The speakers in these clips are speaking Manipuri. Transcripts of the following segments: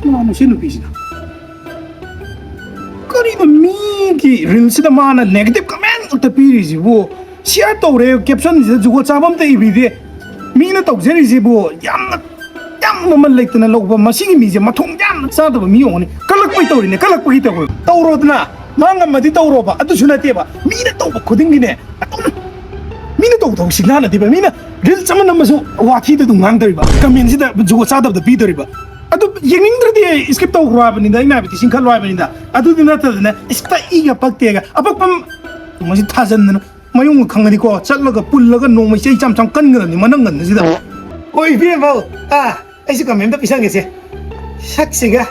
Mana sino pisina? Karino miki rilsida mana negative comment uta pirisi bo share tawre caption is jugo chabam te ibide mina tawjeri si bo yamna mal lektana logba masigi mi je mathong yam sada ba mi yoni kalak pai tawri ne kalak pai tawro dna manga madi tawro ba adu sunate ba mina tawba khuding ne mina taw sina na diba mina ril chaman masu wathi de dungang dariba comment sida jugo sada da bi dariba adu yeningdradi skip taw grabani da ina biti sinkal wabani da adu dina tadna ista iga paktega apakpam masi thajan mayung khangani ko chatlaga pullaga nongmai chei cham cham kangrani manang gan sida oi bi ba aisi comment da pisang gese saksiga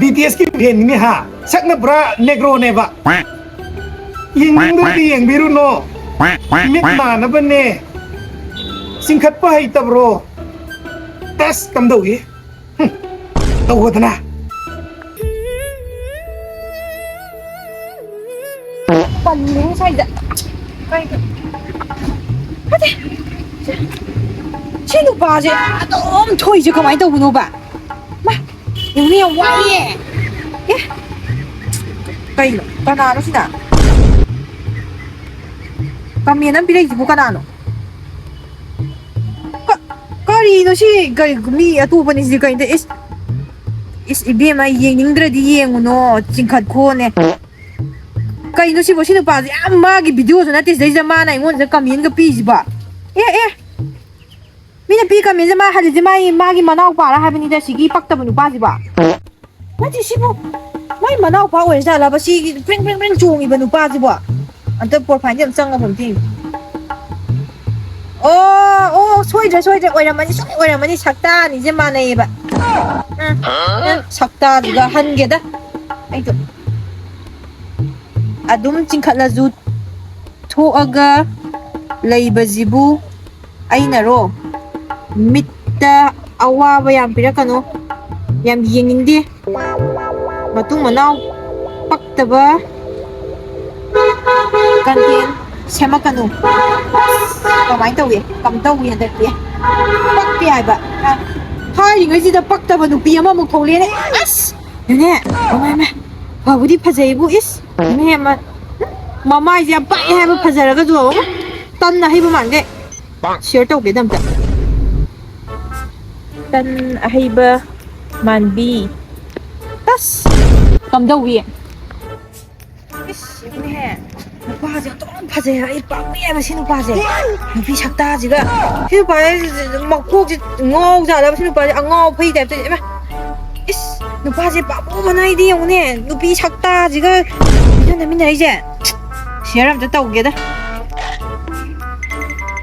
BTS ki pen ni ha sakna bra negro ne ba yeningdradi yang biru no mit mana bane singkat pa hai tabro tas kam dawi tau na Paling saja. Kayak Ate. Sino ba je? Adom thôi je kamay daw no ba? Ma, yung niya wai eh. Kayo, kanano sina? Kami nang bilay mo kanano? Karino si mi atupa ni si kayo is ibim ay yeningdra di yengu no chingkad ko ne kay no si bo sino pa magi video so natis dai zamana ingon sa kamin ga pis ba mina pi kamin sa mahal di mai magi manaw para habini da sigi pakta banu pa si ba nati si bo mai manaw pa wen sa la ba si pring chung ibanu pa si ba anta por phan jam sang gaผมting 소이자 오이라마니 작다 이제 만에 봐. 작다 네가 한 개다. 아이고. 아둠 찡칼라주 토아가 레이바지부 아이나로 밑다 아와바 얌 피라카노 얌 잉인디 마tung manaw paktaba kantin semakanu kamay tawwi kam tawwi handa tiya pakti ay ba hai ngay sida pakta ba nupi ama mong thole ne as yun ma wabudi phajay bu is ne ma mama ya ba ya ba phajaraga jo tan na hi ba mangde share tawbe damta tan hi ba manbi tas kam tawwi is yun 누파지 또 파세요 이 빵미야 신우파지 누피 작다지가 신우파지 막 꼭지 ng오잖아 신우파지 안 ng오 페이 됩지 이스 누파지 빠뽀만 아이디 오네 누피 작다지가 이전에 민나 이제 시야람 됐다 오게다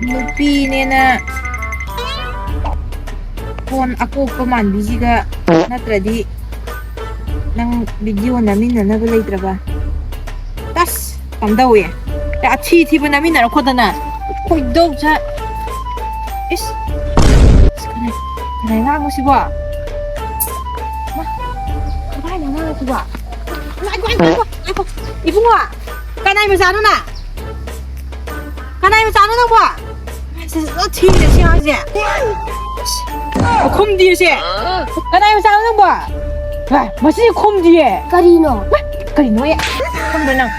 누피네나 폰 아코빠만 비지가 나트라디 난 비디오 나민나 나가 레이트라바 tas Kam daw eh. Chi ba namin na ko na. Hoy dog sa. Is. Kanay nga mo si ba. Ma. Kanay nga si ba. Ako. Ibu nga. Kanay mo sa ano na. Kanay mo sa ano na ba. Sa chi na siya siya. Kom di siya. Kanay mo sa ano na ba. Masih kom di eh. Karino. Karino ya. Kom na lang.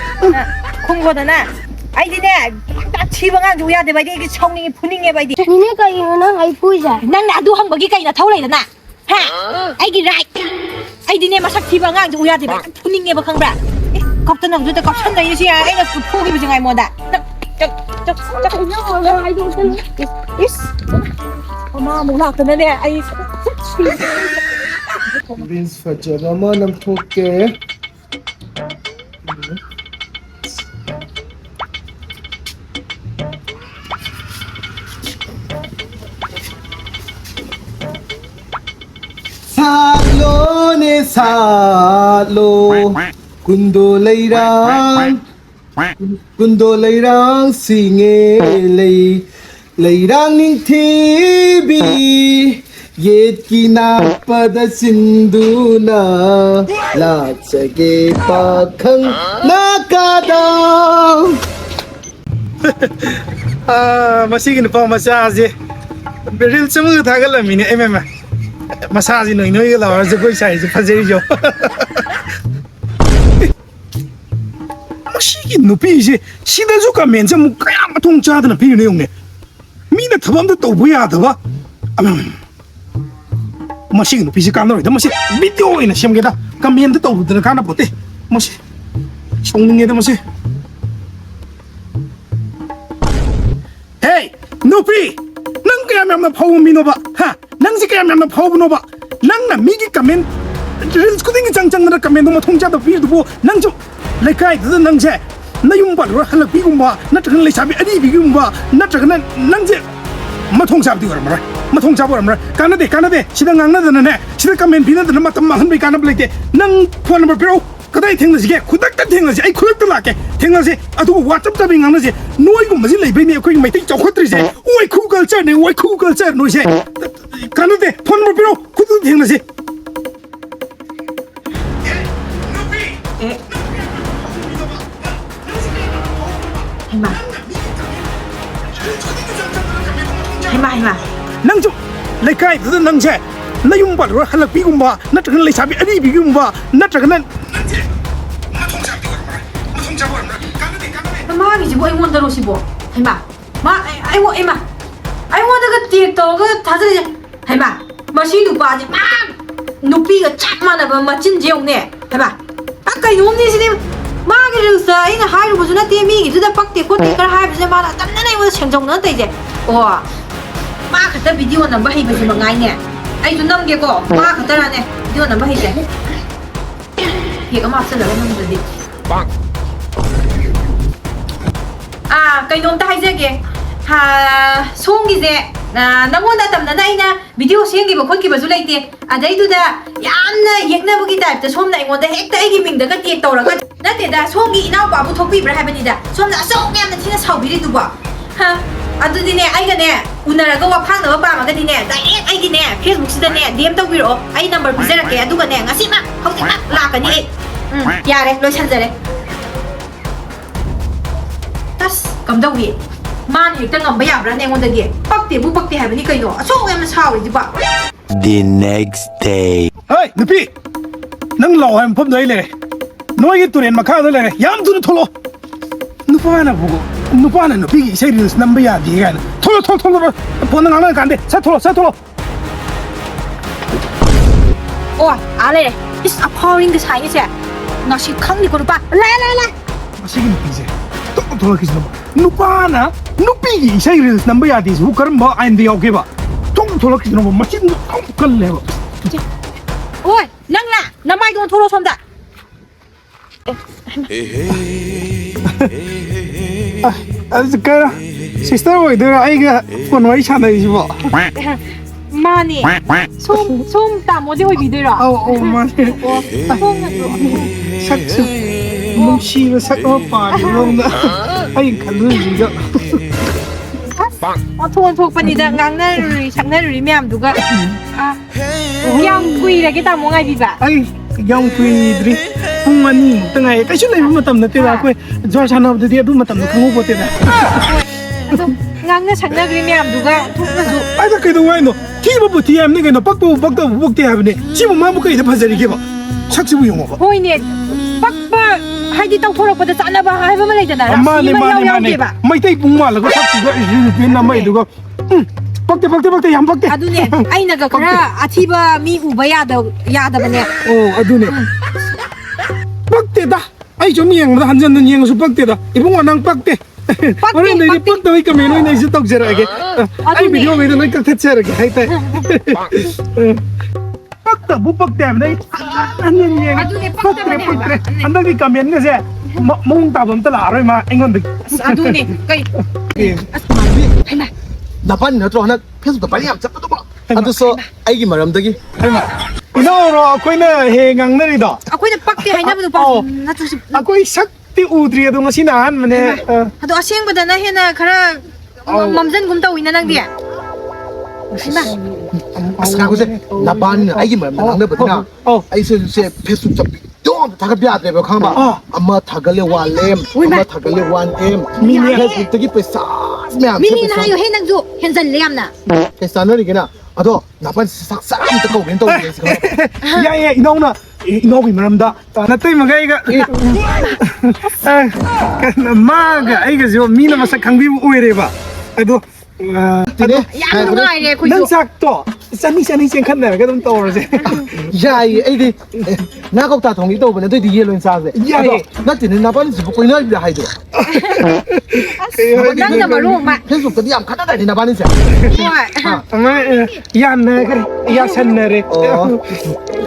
콩거잖아. 아이디네 딱 치방한 줘야 돼. 봐이디 이게 청링이 분링해 봐이디. 니네 가이는 아이 보이자. 난 나도 한 먹이까지나 타올라이잖아. 하. 아이디 라이. 아이디네 마삭 치방한 줘야 돼. 분링해 봐 강브라. 겁도 안 줘도 겁찬다 이시야. 애가 그 포기 비정 아이 뭐다. 쩍. 이스. 엄마 몰라 그러네. 아이. Vince fajarama nam thoke Salo ne salo kundo leirang singe leirang ning tibi yet kina pada sinduna la chage pakhang nakada masigin pa masaje beril chamu thagal mine ꯃꯁꯥꯁꯤ ꯅꯣꯏ ꯅꯣꯏꯒ ꯂꯥꯎꯔ ꯖꯒꯣꯏ ꯁꯥꯏꯁꯦ ꯐꯖꯩꯖꯣ ꯃꯁꯤꯒꯤ ꯅꯨꯄꯤꯁꯦ ꯁꯤꯗꯁꯨ ꯀꯃꯦꯟꯁꯦ ꯑꯃꯨꯛ ꯀꯌꯥꯝ ꯃꯊꯣꯡ ꯆꯥꯗꯅ ꯄꯤꯔꯤꯅꯣ ꯌꯦꯡꯉꯨꯅꯦ ꯃꯤꯅ ꯊꯕꯛ ꯑꯝꯇ ꯇꯧꯕ ꯌꯥꯗꯕ ꯃꯁꯤꯒꯤ ꯅꯨꯄꯤꯁꯦ ꯀꯥꯟꯅꯔꯣꯏꯗ ꯃꯁꯤ ꯚꯤꯗꯤꯑꯣ ꯑꯣꯏꯅ ꯁꯦꯝꯒꯦꯗ ꯀꯃꯦꯟꯇ ꯇꯧꯔꯨꯗꯅ ꯀꯥꯟꯅꯄꯣꯠꯇꯦ ꯃꯁꯤ ꯁꯥꯎꯅꯤꯡꯉꯦꯗ ꯃꯁꯤ ꯍꯦ ꯅꯨꯄꯤ ꯅꯪ ꯀꯌꯥꯝ ꯌꯥꯝꯅ ꯐꯥꯎꯕ ꯃꯤꯅꯣꯕ ꯍꯥ ꯅꯪꯁꯦ ꯀꯌꯥꯝ ꯌꯥꯝꯅ ꯐꯥꯎꯕꯅꯣꯕ ꯅꯪꯅ ꯃꯤꯒꯤ ꯀꯃꯦꯟ ꯔꯤꯜꯁ ꯈꯨꯗꯤꯡꯒꯤ ꯆꯪꯗꯅ ꯀꯃꯦꯟꯗꯣ ꯃꯊꯣꯡ ꯆꯥꯗꯕ ꯄꯤꯔꯤꯗꯨꯕꯨ ꯅꯪꯁꯨ ꯂꯩꯀꯥꯏꯗꯨꯗ ꯅꯪꯁꯦ ꯅꯌꯨꯝ ꯄꯥꯜꯂꯨꯔ ꯍꯜꯂꯛꯄꯤꯒꯨꯝꯕ ꯅꯠꯇ꯭ꯔꯒꯅ ꯂꯩꯁꯥꯕꯤ ꯑꯔꯤꯕꯤꯒꯨꯝꯕ ꯅꯠꯇ꯭ꯔꯒꯅ ꯅꯪꯁꯦ ꯃꯊꯣꯡ ꯆꯥꯕꯗꯤ ꯑꯣꯏꯔꯝꯃꯔꯣꯏ ꯃꯊꯣꯡ ꯆꯥꯕ ꯑꯣꯏꯔꯝꯃꯔꯣꯏ ꯀꯥꯟꯅꯗꯦ ꯁꯤꯗ ꯉꯥꯡꯅꯗꯅꯅꯦ ꯁꯤꯗ ꯀꯃꯦꯟ ꯄꯤꯅꯗꯅ ꯃꯇꯝ ꯃꯥꯡꯍꯟꯕꯩ ꯀꯥꯟꯅꯕ ꯂꯩꯇꯦ ꯅꯪ ꯐꯣꯟ ꯅꯝꯕꯔ ꯄꯤꯔꯛꯎ ꯀꯗꯥꯏ ꯊꯦꯡꯅꯁꯤꯒꯦ ꯈꯨꯗꯛꯇ ꯊꯦꯡꯅꯁꯤ ꯑꯩ ꯈꯨꯗꯛꯇ ꯂꯥꯛꯀꯦ ꯊꯦꯡꯅꯁꯤ ꯑꯗꯨꯒ ꯋꯥꯆꯞ ꯆꯥꯕꯤ ꯉꯥꯡꯅꯁꯤ ꯅꯣꯏꯒꯨꯝꯕꯁꯤ ꯂꯩꯕꯩꯅꯦ ꯑꯩꯈꯣꯏꯒꯤ ꯃꯩꯇꯩ ꯆꯥꯎꯈꯠꯇ꯭ꯔꯤꯁꯦ ꯋꯥꯏꯈꯨ ꯀꯜꯆꯔꯅꯦ ꯋꯥꯏꯈꯨ ꯀꯜꯆꯔ ꯅꯣꯏꯁꯦ ꯀꯥꯟꯅꯗꯦ ꯐꯣꯟ ꯅꯝꯕꯔ ꯄꯤꯔꯛꯎ ꯈꯨꯗꯛꯇ ꯊꯦꯡꯅꯁꯤ ꯍꯩꯃꯥ ꯅꯪꯁꯨ ꯂꯩꯀꯥꯏꯗꯨꯗ ꯅꯪꯁꯦ ꯅꯌꯨꯝ ꯄꯥꯜꯂꯨꯔ ꯍꯜꯂꯛꯄꯤꯒꯨꯝꯕ ꯅꯠꯇ꯭ꯔꯒꯅ ꯂꯩꯁꯥꯕꯤ ꯑꯔꯤꯕꯤꯒꯨꯝꯕ ꯅꯠꯇ꯭ꯔꯒꯅ ꯅꯪꯁꯦ ꯃꯊꯣꯡ ꯆꯥꯕꯗꯤ ꯑꯣꯏꯔꯝꯃꯔꯣꯏ ꯃꯊꯣꯡ ꯆꯥꯕ ꯑꯣꯏꯔꯝꯃꯔꯣꯏ ꯀꯥꯟꯅꯗꯦ ꯃꯥꯒꯤꯁꯤꯕꯨ ꯑꯩꯉꯣꯟꯗꯔꯣ ꯁꯤꯕꯣ ꯍꯩꯃꯥ ꯑꯩꯉꯣꯟꯗꯒ ꯇꯦꯛ ꯇꯧꯔꯒ ꯊꯥꯖꯔꯤꯁꯦ ꯍꯩꯃꯥ ꯃꯁꯤ ꯅꯨꯄꯥꯁꯦ ꯅꯨꯄꯤꯒ ꯆꯞ ꯃꯥꯟꯅꯕ ꯃꯆꯤꯟꯁꯦ ꯌꯦꯡꯉꯨꯅꯦ ꯍꯩꯃꯥ ꯀꯩꯅꯣꯝꯅꯤ ꯁꯤꯗꯤ ꯃꯥꯒꯤ ꯔꯤꯜꯁꯇ ꯑꯩꯅ ꯍꯥꯏꯔꯨꯕꯁꯨ ꯅꯠꯇꯦ ꯃꯤꯒꯤꯗꯨꯗ ꯄꯛꯇꯦ ꯈꯣꯠꯇꯦ ꯈꯔ ꯍꯥꯏꯕꯁꯦ ꯃꯥꯅ ꯇꯝꯅꯅ ꯑꯩꯉꯣꯟꯗ ꯁꯦꯡꯖꯧꯅ ꯇꯩꯁꯦ ꯑꯣ ꯃꯥ ꯈꯛꯇ ꯚꯤꯗꯤꯑꯣ ꯅꯝꯕ ꯍꯩꯕꯁꯤ ꯃꯉꯥꯏꯅꯦ ꯑꯩꯁꯨ ꯅꯝꯒꯦꯀꯣ ꯃꯥ ꯈꯛꯇꯔꯥꯅꯦ ꯚꯤꯗꯤꯑꯣ ꯅꯝꯕ ꯍꯩꯁꯦ ꯀꯦꯛ ꯑꯃ ꯍꯥꯞꯆꯜꯂꯒ ꯅꯝꯗ꯭ꯔꯗꯤ ꯀꯩꯅꯣꯝꯇ ꯍꯥꯏꯖꯒꯦ ꯁꯣꯝꯒꯤꯁꯦ ꯅꯪꯉꯣꯟꯗ ꯇꯝꯗꯅ ꯑꯩꯅ ꯚꯤꯗꯤꯑꯣ ꯁꯦꯝꯈꯤꯕ ꯈꯣꯠꯈꯤꯕꯁꯨ ꯂꯩꯇꯦ ꯑꯗꯩꯗꯨꯗ ꯌꯥꯝꯅ ꯌꯦꯛꯅꯕꯒꯤ ꯇꯥꯏꯞꯇ ꯁꯣꯝꯅ ꯑꯩꯉꯣꯟꯗ ꯍꯦꯛꯇ ꯑꯩꯒꯤ ꯃꯤꯡꯗꯒ ꯇꯦꯛ ꯇꯧꯔꯒ ꯅꯠꯇꯦꯗ ꯁꯣꯝꯒꯤ ꯏꯅꯥꯎꯄꯥꯕꯨ ꯊꯣꯛꯄꯤꯕ꯭ꯔꯥ ꯍꯥꯏꯕꯅꯤꯗ ꯁꯣꯝꯅ ꯑꯁꯨꯛ ꯌꯥꯝꯅ ꯊꯤꯅ ꯁꯥꯎꯕꯤꯔꯤꯗꯨꯕꯣ ꯑꯗꯨꯗꯤꯅꯦ ꯑꯩꯒꯅꯦ ꯎꯅꯔꯒ ꯋꯥꯐꯥꯡꯅꯕ ꯄꯥꯝꯃꯒꯗꯤꯅꯦ ꯗꯥꯏꯔꯦꯛ ꯑꯩꯒꯤꯅꯦ ꯐꯦꯁꯕꯨꯛꯁꯤꯗꯅꯦ DM ꯇꯧꯕꯤꯔꯛꯑꯣ ꯑꯩ ꯅꯝꯕꯔ ꯄꯤꯖꯔꯛꯀꯦ ꯑꯗꯨꯒꯅꯦ ꯉꯁꯤꯃꯛ ꯍꯧꯖꯤꯛꯃꯛ ꯂꯥꯛꯀꯅꯤ ꯑꯩ ꯌꯥꯔꯦ ꯂꯣꯏꯁꯟꯖꯔꯦ ꯑꯁ ꯀꯝꯗꯧꯏ ꯃꯥꯅ ꯍꯦꯛꯇ ꯉꯝꯕ ꯌꯥꯕ꯭ꯔꯥꯅꯦ ꯑꯩꯉꯣꯟꯗꯒꯤ ꯄꯛꯇꯦꯕꯨ ꯄꯛꯇꯦ ꯍꯥꯏꯕꯅꯤ ꯀꯩꯅꯣ ꯑꯁꯨꯛ ꯌꯥꯝꯅ ꯁꯥꯎꯔꯤꯁꯤꯕꯣ The next day. ꯍꯣꯏ ꯅꯨꯄꯤ ꯅꯪ ꯂꯥꯛꯑꯣ ꯍꯥꯏꯕ ꯃꯐꯝꯗꯣ ꯑꯩ ꯂꯩꯔꯦ ꯅꯣꯏꯒꯤ ꯇꯨꯔꯦꯟ ꯃꯈꯥꯗ ꯂꯩꯔꯦ ꯌꯥꯝ ꯊꯨꯅ ꯊꯣꯛꯂꯛꯑꯣ ꯅꯨꯄꯥꯅ ꯅꯨꯄꯤꯒꯤ ꯏꯁꯩ ꯔꯤꯜꯁ ꯅꯝꯕ ꯌꯥꯗꯦ ꯀꯥꯏꯅ ꯊꯣꯛꯂꯛꯑꯣ ꯐꯣꯟꯗ ꯉꯥꯡꯅ ꯀꯥꯟꯗꯦ ꯁꯠ ꯊꯣꯛꯂꯛꯑꯣ ꯑꯣ ꯂꯩꯔꯦ ꯏꯁ ꯑꯐꯥꯎꯔꯤꯡꯒ ꯁꯥꯏꯅꯤꯁꯦ ꯉꯁꯤ ꯈꯪꯅꯤꯀꯣ ꯅꯨꯄꯥ ꯂꯥꯛꯑꯦ ꯃꯁꯤꯒꯤ ꯅꯨꯄꯤꯁꯦ ꯊꯣꯛꯂꯛꯈꯤꯁꯤꯅꯕ ꯅꯨꯄꯥꯅ ꯅꯨꯄꯤꯒꯤ ꯏꯁꯩ ꯔꯤꯜꯁ ꯅꯝꯕ ꯌꯥꯗꯦꯁꯤꯕꯨ ꯀꯔꯝꯕ ꯑꯥꯏꯟꯗ ꯌꯥꯎꯒꯦꯕ ꯊꯣꯛꯂꯛꯈꯤꯁꯤꯅꯕ ꯃꯆꯤꯟꯗꯣ ꯀꯜꯂꯦꯕ ꯍꯣꯏ ꯅꯪꯂ ꯅꯃꯥꯏꯗꯣ ꯊꯣꯛꯂꯛꯑꯣ ꯁꯣꯝꯗ ꯀꯩꯅꯣ ꯁꯤꯁꯇꯔ ꯑꯣꯏꯗꯣꯏꯔꯣ ꯑꯩꯒ ꯐꯣꯟ ꯋꯥꯔꯤ ꯁꯥꯟꯅꯔꯤꯁꯤꯕꯣ ꯃꯥꯅꯦ ꯁꯣꯝ ꯇꯥꯃꯣꯗꯤ ꯑꯣꯏꯕꯤꯗꯣꯏꯔꯣ ꯑꯧ ꯃꯥꯅꯦ ꯁꯛꯁꯨ ꯅꯨꯡꯁꯤꯕ ꯁꯛ ꯑꯃ ꯄꯥꯜꯂꯤꯕ ꯑꯩ ꯈꯜꯂꯨꯔꯤꯁꯤꯒ ꯑꯣꯟꯊꯣꯛꯄꯅꯤꯗ ꯉꯥꯡꯅꯔꯨꯔꯤ ꯁꯛꯅꯔꯨꯔꯤ ꯃꯌꯥꯝꯗꯨꯒ ꯀꯌꯥꯝ ꯀꯨꯏꯔꯒꯦ ꯇꯥꯃꯣ ꯉꯥꯏꯕꯤꯕ ꯑꯩ ꯌꯥꯝ ꯀꯨꯏꯗ꯭ꯔꯤ ꯄꯨꯡ ꯑꯅꯤꯃꯨꯛꯇ ꯉꯥꯏꯌꯦ ꯀꯩꯁꯨ ꯂꯩꯕ ꯃꯇꯝ ꯅꯠꯇꯦꯗ ꯑꯩꯈꯣꯏ ꯖ꯭ꯋꯥꯔ ꯁꯥꯟꯅꯕꯗꯗꯤ ꯑꯗꯨ ꯃꯇꯝꯗꯣ ꯈꯪꯍꯧꯄꯣꯠꯇꯦꯗ ꯑꯗꯣ ꯉꯥꯡꯅ ꯁꯛꯅꯈ꯭ꯔꯤ ꯃꯌꯥꯝꯗꯨꯒ ꯊꯣꯛꯅꯁꯨ ꯑꯩꯅ ꯀꯩꯗꯧ ꯍꯥꯏꯅꯣ ꯊꯤꯕꯕꯨ ꯊꯤ ꯍꯥꯏꯕꯅꯤ ꯀꯩꯅꯣ ꯄꯛꯇꯕꯕꯨ ꯄꯛꯇꯦ ꯍꯥꯏꯕꯅꯤ ꯁꯤꯕꯨ ꯃꯥꯕꯨ ꯀꯩꯗ ꯐꯖꯔꯤꯒꯦꯕ ꯁꯛꯁꯤꯕꯨ ꯌꯦꯡꯉꯣꯕ ꯍꯣꯏꯅꯦ ꯄꯛꯄ ꯍꯥꯏꯗꯤ ꯇꯧꯊꯣꯔꯛꯄꯗ ꯆꯥꯟꯅꯕ ꯍꯥꯏꯕ ꯑꯃ ꯂꯩꯗꯅ ꯔꯥꯁꯤ ꯑꯃ ꯌꯥꯎꯗꯦꯕ ꯃꯩꯇꯩ ꯄꯨꯡ ꯃꯥꯜꯂꯒ ꯁꯛꯁꯤꯒ ꯔꯤꯜꯁ ꯅꯝꯃꯛꯏꯗꯨꯒ ꯄꯛꯇꯦ ꯌꯥꯝ ꯄꯛꯇꯦ ꯑꯗꯨꯅꯦ ꯑꯩꯅꯒ ꯈꯔ ꯑꯊꯤꯕ ꯃꯤ ꯎꯕ ꯌꯥꯗꯕꯅꯦ ꯑꯣ ꯑꯗꯨꯅꯦ ꯄꯛꯇꯦꯗ ꯑꯩ ꯁꯨꯝ ꯌꯦꯡꯕꯗ ꯍꯟꯖꯟ ꯌꯦꯡꯉꯁꯨ ꯄꯛꯇꯦꯗ ꯏꯕꯨꯡꯉꯣ ꯅꯪ ꯄꯛꯇꯦ ꯍꯣꯔꯦꯟꯗꯩꯗꯤ ꯄꯛꯇꯕꯩ ꯀꯃꯦꯟ ꯑꯣꯏꯅ ꯑꯩꯁꯨ ꯇꯧꯖꯔꯛꯑꯒꯦ ꯑꯩ ꯚꯤꯗꯤꯑꯣꯉꯩꯗꯣ ꯂꯣꯏ ꯀꯛꯊꯠꯆꯔꯒꯦ ꯍꯥꯏꯇꯥꯔꯦ ꯄꯛꯇꯦ ꯍꯥꯏꯕꯅ ꯑꯩ ꯄꯛꯇ꯭ꯔꯦ ꯍꯟꯗꯛꯀꯤ ꯀꯃꯦꯟꯒꯁꯦ ꯃꯑꯣꯡ ꯇꯥꯕ ꯑꯝꯇ ꯂꯥꯛꯑꯔꯣꯏ ꯃꯥ ꯑꯩꯉꯣꯟꯗꯒꯤ ꯑꯗꯨꯅꯦ ꯀꯩ ꯅꯄꯥꯅꯤ ꯅꯠꯇ꯭ꯔꯣ ꯍꯟꯗꯛ ꯐꯦꯁꯕꯨꯛꯇ ꯄꯥꯔꯤ ꯌꯥꯝ ꯆꯠꯄꯗꯨꯕꯣ ꯑꯗꯨꯁꯨ ꯑꯩꯒꯤ ꯃꯔꯝꯗꯒꯤ ꯏꯅꯥꯎꯔꯣ ꯑꯩꯈꯣꯏꯅ ꯍꯦꯛ ꯉꯥꯡꯅꯔꯤꯗꯣ ꯑꯩꯈꯣꯏꯅ ꯄꯛꯇꯦ ꯍꯥꯏꯅꯕ ꯅꯨꯄꯥ ꯅꯠꯇ꯭ꯔꯁꯨ ꯑꯩꯈꯣꯏ ꯁꯛꯇꯤ ꯎꯗ꯭ꯔꯤ ꯑꯗꯣ ꯉꯁꯤꯅ ꯑꯍꯥꯟꯕꯅꯦ ꯑꯗꯣ ꯑꯁꯦꯡꯕꯗꯅ ꯍꯦꯟꯅ ꯈꯔ ꯃꯝꯖꯟꯒꯨꯝ ꯇꯧꯋꯤꯅ ꯅꯪꯗꯤ ꯑꯁ ꯉꯥꯏꯈꯣꯁꯦ ꯅꯄꯥꯅꯤꯅ ꯑꯩꯒꯤ ꯃꯔꯝꯗ ꯉꯥꯡꯅꯕꯗꯨꯅ ꯑꯩꯁꯦ ꯐꯦꯁꯕꯨꯛꯇ ꯚꯤꯗꯤꯑꯣ ꯑꯝꯇ ꯊꯥꯒꯠꯄ ꯌꯥꯗ꯭ꯔꯦꯕ ꯈꯪꯕ ꯑꯃ ꯊꯥꯒꯠꯂꯦ 1M ꯑꯃ ꯊꯥꯒꯠꯂꯦ 1M ꯐꯦꯁꯕꯨꯛꯇꯒꯤ ꯄꯩꯁꯥ ꯃꯌꯥꯝ ꯃꯤꯅ ꯍꯥꯏꯌꯣ ꯍꯦ ꯅꯪꯁꯨ ꯍꯦꯟꯖꯜꯂꯦ ꯌꯥꯝꯅ ꯀꯩ ꯆꯥꯅꯔꯤꯒꯦꯅ ꯑꯗꯣ ꯅꯥꯄꯟ ꯁꯛ ꯆꯥꯝꯇ ꯀꯧꯒꯦꯅ ꯇꯧꯕꯅꯦ ꯁꯤꯈ ꯌꯥꯏ ꯌꯥꯏ ꯏꯅꯥꯎꯅ ꯏꯅꯥꯎꯒꯤ ꯃꯔꯝꯗ ꯅꯇꯩꯃꯒ ꯑꯩꯒ ꯃꯥꯒ ꯑꯩꯒꯁꯨ ꯃꯤꯅ ꯃꯁꯛ ꯈꯪꯕꯤꯕ ꯑꯣꯏꯔꯦꯕ ꯑꯗꯣ ꯌꯥꯝ ꯅꯨꯡꯉꯥꯏꯔꯦ ꯑꯩꯈꯣꯏꯁꯨ ꯅꯪ ꯆꯥꯛꯇꯣ ꯆꯅꯤ ꯆꯦꯟꯈꯠꯅꯔꯒ ꯑꯗꯨꯝ ꯇꯧꯔꯁꯦ ꯌꯥꯏꯌꯦ ꯑꯩꯗꯤ ꯉꯥ ꯀꯧꯇꯥ ꯊꯣꯡꯒꯤ ꯇꯧꯕꯅꯦ ꯑꯗꯨꯏꯗꯤ ꯌꯦꯟ ꯑꯣꯏꯅ ꯆꯥꯁꯦ ꯌꯥꯏꯌꯦ ꯅꯠꯇꯦꯅꯦ ꯅꯥꯄꯟꯁꯤꯕꯨ ꯀꯣꯏꯅꯔꯤꯕ ꯍꯥꯏꯗꯣ ꯅꯪꯅ ꯃꯔꯨ ꯑꯃ ꯐꯦꯁꯕꯨꯛꯇꯗꯤ ꯌꯥꯝ ꯈꯠꯅꯗꯥꯏꯅꯦ ꯅꯕꯥꯅꯤꯁꯦ ꯍꯣꯏ ꯌꯥꯟꯅꯈ꯭ꯔꯦ ꯌꯥꯁꯟꯅꯔꯦ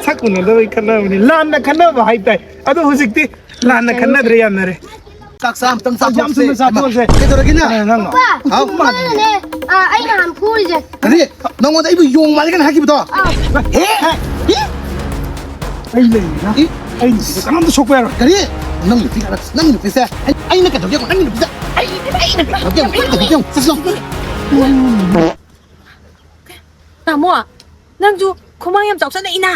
ꯁꯛ ꯎꯅꯗꯕꯩ ꯈꯟꯅꯕꯅꯤ ꯂꯥꯟꯅ ꯈꯟꯅꯕ ꯍꯥꯏꯇꯥꯏ ꯑꯗꯣ ꯍꯧꯖꯤꯛꯇꯤ ꯂꯥꯟꯅ ꯈꯟꯅꯗ꯭ꯔꯦ ꯌꯥꯝꯅꯔꯦ ꯆꯥꯛ ꯆꯥ ꯑꯝꯇꯪ ꯌꯥꯝ ꯊꯨꯅ ꯆꯥꯊꯣꯛꯑꯁꯦ ꯀꯩꯗꯧꯔꯒꯦꯅ ꯅꯪꯅꯣ ꯄꯥ ꯃꯥꯅꯅꯦ ꯑꯩꯅ ꯍꯥꯟ ꯐꯨꯔꯤꯁꯦ ꯀꯔꯤ ꯅꯪꯉꯣꯟꯗ ꯑꯩꯕꯨ ꯌꯣꯡ ꯃꯥꯜꯂꯦꯒꯅ ꯍꯥꯏꯈꯤꯕꯗꯣ ꯑꯩ ꯂꯩꯔꯤ나 ꯑꯩ ꯀꯅꯥꯝꯇ ꯁꯣꯛꯄ ꯌꯥꯔꯣꯏ ꯀꯔꯤ ꯅꯪ ꯅꯨꯄꯤꯁꯦ ꯑꯩꯅ ꯀꯩꯗꯧꯒꯦ ꯅꯪꯒꯤ ꯅꯨꯄꯤꯁꯦ ꯑꯩꯅ ꯀꯩꯗꯧꯒꯦ ꯆꯠꯂꯣ ꯇꯥꯃꯣ ꯅꯪꯁꯨ ꯈꯨꯃꯥꯡ ꯌꯥꯝ ꯆꯥꯎꯁꯜꯂꯛꯏꯅ